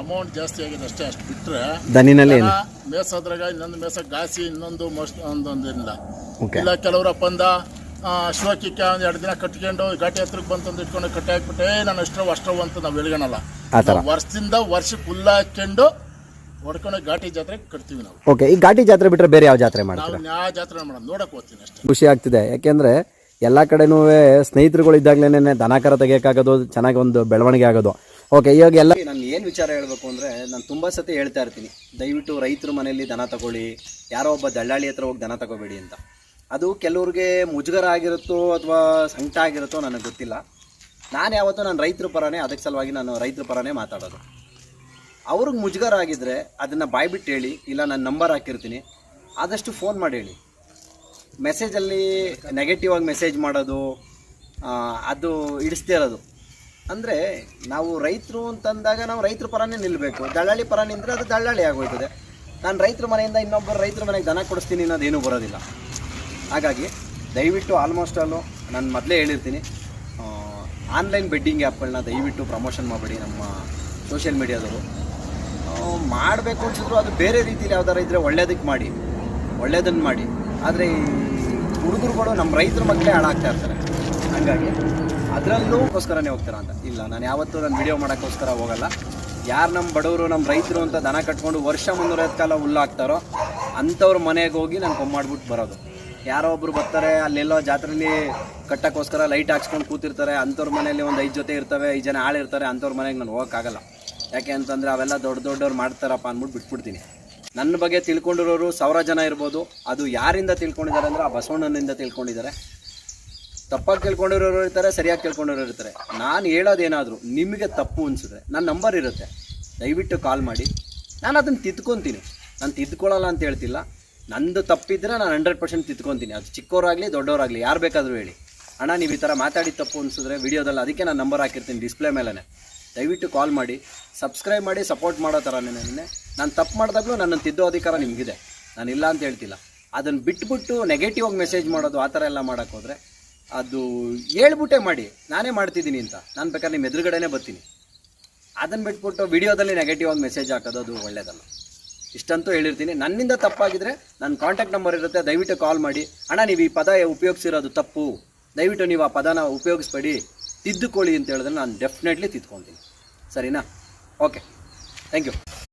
Amount ಜಾಸ್ತಿ ಆಗಿದೆ ಅಷ್ಟೇ. ಅಷ್ಟು ಬಿಟ್ಟರೆ ದನಿನಲ್ಲಿ ಮೇಸದ್ರಾಗ ಇನ್ನೊಂದು ಮೇಸ ಗಾಸಿ ಇನ್ನೊಂದು ಒಂದೊಂದಿಲ್ಲ. ಓಕೆ. ಇಲ್ಲ ಕೆಲವರಪ್ಪ ಅಂದ ಶಿವಕಿಕ್ಕೆ ಒಂದು 2 ದಿನ ಕಟ್ಕೊಂಡು ಘಾಟಿ ಹತ್ರಕ್ಕೆ ಬಂತಂದು ಇಟ್ಕೊಂಡು ಕಟ್ಟಿ ಹಾಕ್ಬಿಟ್ಟೆ ನಾನು ಅಷ್ಟವು ಅಂತ ನಾವು ಹೇಳ್ಕೊಳಲ್ಲ. ವರ್ಷದಿಂದ ವರ್ಷಕ್ಕೆ ಹುಲ್ಲ ಹಾಕ್ಕೊಂಡು ಹೊಡ್ಕೊಂಡು ಘಾಟಿ ಜಾತ್ರೆ ಕಟ್ತೀವಿ ನಾವು. ಓಕೆ. ಈ ಘಾಟಿ ಜಾತ್ರೆ ಬಿಟ್ಟರೆ ಬೇರೆ ಯಾವ ಜಾತ್ರೆ ಮಾಡ್ತೀರಾ? ನಾವು ಯಾವ ಜಾತ್ರೆ ಮಾಡೋದು ನೋಡಕ್ಕೆ ಹೋಗ್ತೀನಿ ಅಷ್ಟೇ. ಖುಷಿ ಆಗ್ತಿದೆ, ಯಾಕೆಂದರೆ ಎಲ್ಲ ಕಡೆನೂ ಸ್ನೇಹಿತರುಗಳು ಇದ್ದಾಗಲೇ ದನ ಕರ ತೆಗಿಯೋಕ್ಕಾಗೋದು, ಚೆನ್ನಾಗಿ ಒಂದು ಬೆಳವಣಿಗೆ ಆಗೋದು. ಓಕೆ. ಇವಾಗ ಎಲ್ಲ ನಾನು ಏನು ವಿಚಾರ ಹೇಳಬೇಕು ಅಂದರೆ, ನಾನು ತುಂಬ ಸತಿ ಹೇಳ್ತಾ ಇರ್ತೀನಿ, ದಯವಿಟ್ಟು ರೈತರ ಮನೆಯಲ್ಲಿ ದನ ತಗೊಳ್ಳಿ, ಯಾರೋ ಒಬ್ಬ ದಳ್ಳಾಳಿ ಹತ್ರ ಹೋಗಿ ದನ ತಗೋಬೇಡಿ ಅಂತ. ಅದು ಕೆಲವ್ರಿಗೆ ಮುಜುಗರ ಆಗಿರುತ್ತೋ ಅಥವಾ ಸಂಕಟ ಆಗಿರುತ್ತೋ ನನಗೆ ಗೊತ್ತಿಲ್ಲ. ನಾನು ಯಾವತ್ತೂ ನಾನು ರೈತರ ಪರನೇ, ಅದಕ್ಕೆ ಸಲುವಾಗಿ ನಾನು ರೈತರ ಪರನೇ ಮಾತಾಡೋದು. ಅವ್ರಿಗೆ ಮುಜುಗರ ಆಗಿದ್ದರೆ ಅದನ್ನು ಬಾಯ್ಬಿಟ್ಟು ಹೇಳಿ, ಇಲ್ಲ ನಾನು ನಂಬರ್ ಹಾಕಿರ್ತೀನಿ, ಆದಷ್ಟು ಫೋನ್ ಮಾಡಿ ಹೇಳಿ. ಮೆಸೇಜಲ್ಲಿ ನೆಗೆಟಿವ್ ಆಗಿ ಮೆಸೇಜ್ ಮಾಡೋದು ಅದು ಇಡಿಸ್ದೇ ಇರೋದು. ಅಂದರೆ ನಾವು ರೈತರು ಅಂತಂದಾಗ ನಾವು ರೈತರ ಪರನೇ ನಿಲ್ಲಬೇಕು. ದಳ್ಳಾಳಿ ಪರ ನಿಂದರೆ ಅದು ದಳ್ಳಾಳಿ ಆಗೋಯ್ತದೆ. ನಾನು ರೈತರ ಮನೆಯಿಂದ ಇನ್ನೊಬ್ಬರು ರೈತರ ಮನೆಗೆ ದನ ಕೊಡಿಸ್ತೀನಿ ಅನ್ನೋದೇನೂ ಬರೋದಿಲ್ಲ. ಹಾಗಾಗಿ ದಯವಿಟ್ಟು ಆಲ್ಮೋಸ್ಟ್ ಆಲು ನಾನು ಮೊದಲೇ ಹೇಳಿರ್ತೀನಿ, ಆನ್ಲೈನ್ ಬೆಡ್ಡಿಂಗ್ ಆ್ಯಪ್ಗಳನ್ನ ದಯವಿಟ್ಟು ಪ್ರಮೋಷನ್ ಮಾಡಬೇಡಿ. ನಮ್ಮ ಸೋಷಿಯಲ್ ಮೀಡಿಯಾದವರು ಮಾಡಬೇಕು ಅನ್ಸಿದ್ರು ಅದು ಬೇರೆ ರೀತಿಯಲ್ಲಿ ಯಾವ್ದಾರು ಇದ್ದರೆ ಒಳ್ಳೇದಕ್ಕೆ ಮಾಡಿ, ಒಳ್ಳೇದನ್ನು ಮಾಡಿ. ಆದರೆ ಈ ಹುಡುಗರುಗಳು ನಮ್ಮ ರೈತರ ಮಕ್ಕಳೇ ಹಾಳಾಗ್ತಾ ಇರ್ತಾರೆ. ಹಾಗಾಗಿ ಅದರಲ್ಲೂಗೋಸ್ಕರನೇ ಹೋಗ್ತಾರ ಅಂತ ಇಲ್ಲ, ನಾನು ಯಾವತ್ತೂ ನಾನು ವಿಡಿಯೋ ಮಾಡೋಕ್ಕೋಸ್ಕರ ಹೋಗಲ್ಲ. ಯಾರು ನಮ್ಮ ಬಡವರು, ನಮ್ಮ ರೈತರು ಅಂತ ದನ ಕಟ್ಕೊಂಡು ವರ್ಷ 350 ಕಾಲ ಹುಲ್ಲಾಕ್ತಾರೋ ಅಂಥವ್ರ ಮನೆಗೆ ಹೋಗಿ ನಾನು ಕೊಮ್ಮಾಡ್ಬಿಟ್ಟು ಬರೋದು. ಯಾರೋ ಒಬ್ರು ಬರ್ತಾರೆ, ಅಲ್ಲೆಲ್ಲೋ ಜಾತ್ರೆಯಲ್ಲಿ ಕಟ್ಟೋಕ್ಕೋಸ್ಕರ ಲೈಟ್ ಹಾಕ್ಸ್ಕೊಂಡು ಕೂತಿರ್ತಾರೆ, ಅಂಥವ್ರ ಮನೆಯಲ್ಲಿ ಒಂದು 5 ಜೊತೆ ಇರ್ತವೆ, 5 ಜನ ಆಳಿರ್ತಾರೆ, ಅಂಥವ್ರ ಮನೆಗೆ ನಾನು ಹೋಗೋಕ್ಕಾಗಲ್ಲ. ಯಾಕೆ ಅಂತಂದರೆ ಅವೆಲ್ಲ ದೊಡ್ಡವ್ರು ಮಾಡ್ತಾರಪ್ಪ ಅಂದ್ಬಿಟ್ಟು ಬಿಟ್ಬಿಡ್ತೀನಿ. ನನ್ನ ಬಗ್ಗೆ ತಿಳ್ಕೊಂಡಿರೋರು 1000 ಜನ ಇರ್ಬೋದು. ಅದು ಯಾರಿಂದ ತಿಳ್ಕೊಂಡಿದ್ದಾರೆ ಅಂದರೆ ಆ ಬಸವಣ್ಣನಿಂದ ತಿಳ್ಕೊಂಡಿದ್ದಾರೆ. ತಪ್ಪಾಗಿ ತಿಳ್ಕೊಂಡಿರೋರು ಇರ್ತಾರೆ, ಸರಿಯಾಗಿ ತಿಳ್ಕೊಂಡಿರೋರು ಇರ್ತಾರೆ. ನಾನು ಹೇಳೋದೇನಾದರೂ ನಿಮಗೆ ತಪ್ಪು ಅನಿಸಿದ್ರೆ ನನ್ನ ನಂಬರ್ ಇರುತ್ತೆ, ದಯವಿಟ್ಟು ಕಾಲ್ ಮಾಡಿ. ನಾನು ಅದನ್ನು ತಿದ್ಕೊತೀನಿ. ನಾನು ತಿದ್ಕೊಳ್ಳಲ್ಲ ಅಂತ ಹೇಳ್ತಿಲ್ಲ. ನಂದು ತಪ್ಪಿದ್ರೆ ನಾನು 100% ತಿದ್ಕೊತೀನಿ. ಅದು ಚಿಕ್ಕವರಾಗಲಿ ದೊಡ್ಡವರಾಗಲಿ ಯಾರು ಬೇಕಾದರೂ ಹೇಳಿ, ಅಣ್ಣ ನೀವು ಈ ಥರ ಮಾತಾಡಿ ತಪ್ಪು ಅನಿಸಿದ್ರೆ ವಿಡಿಯೋದಲ್ಲಿ, ಅದಕ್ಕೆ ನಾನು ನಂಬರ್ ಹಾಕಿರ್ತೀನಿ ಡಿಸ್ಪ್ಲೇ ಮೇಲೇ. ದಯವಿಟ್ಟು ಕಾಲ್ ಮಾಡಿ, ಸಬ್ಸ್ಕ್ರೈಬ್ ಮಾಡಿ, ಸಪೋರ್ಟ್ ಮಾಡೋ ಥರನೇ. ನಾನು ತಪ್ಪು ಮಾಡಿದಾಗಲೂ ನನ್ನನ್ನು ತಿದ್ದೋ ಅಧಿಕಾರ ನಿಮಗಿದೆ, ನಾನಿಲ್ಲ ಅಂತ ಹೇಳ್ತಿಲ್ಲ. ಅದನ್ನು ಬಿಟ್ಬಿಟ್ಟು ನೆಗೆಟಿವ್ ಆಗಿ ಮೆಸೇಜ್ ಮಾಡೋದು, ಆ ಥರ ಎಲ್ಲ ಮಾಡೋಕ್ಕೆ ಹೋದರೆ ಅದು ಹೇಳ್ಬಿಟ್ಟೆ ಮಾಡಿ, ನಾನೇ ಮಾಡ್ತಿದ್ದೀನಿ ಅಂತ. ನಾನು ಬೇಕಾದ್ರೆ ನಿಮ್ಮ ಎದುರುಗಡೆನೇ ಬರ್ತೀನಿ. ಅದನ್ನು ಬಿಟ್ಬಿಟ್ಟು ವಿಡಿಯೋದಲ್ಲಿ ನೆಗೆಟಿವ್ ಆಗಿ ಮೆಸೇಜ್ ಹಾಕೋದು ಅದು ಒಳ್ಳೆಯದಲ್ಲ. ಇಷ್ಟಂತೂ ಹೇಳಿರ್ತೀನಿ. ನನ್ನಿಂದ ತಪ್ಪಾಗಿದ್ದರೆ ನನ್ನ ಕಾಂಟ್ಯಾಕ್ಟ್ ನಂಬರ್ ಇರುತ್ತೆ, ದಯವಿಟ್ಟು ಕಾಲ್ ಮಾಡಿ. ಅಣ್ಣ ನೀವು ಈ ಪದ ಉಪಯೋಗಿಸಿರೋದು ತಪ್ಪು, ದಯವಿಟ್ಟು ನೀವು ಆ ಪದನ ಉಪಯೋಗಿಸ್ಬೇಡಿ, ತಿದ್ದುಕೊಳ್ಳಿ ಅಂತ ಹೇಳಿದ್ರೆ ನಾನು ಡೆಫಿನೆಟ್ಲಿ ತಿದ್ಕೊತೀನಿ. ಸರಿನಾ? Okay, thank you.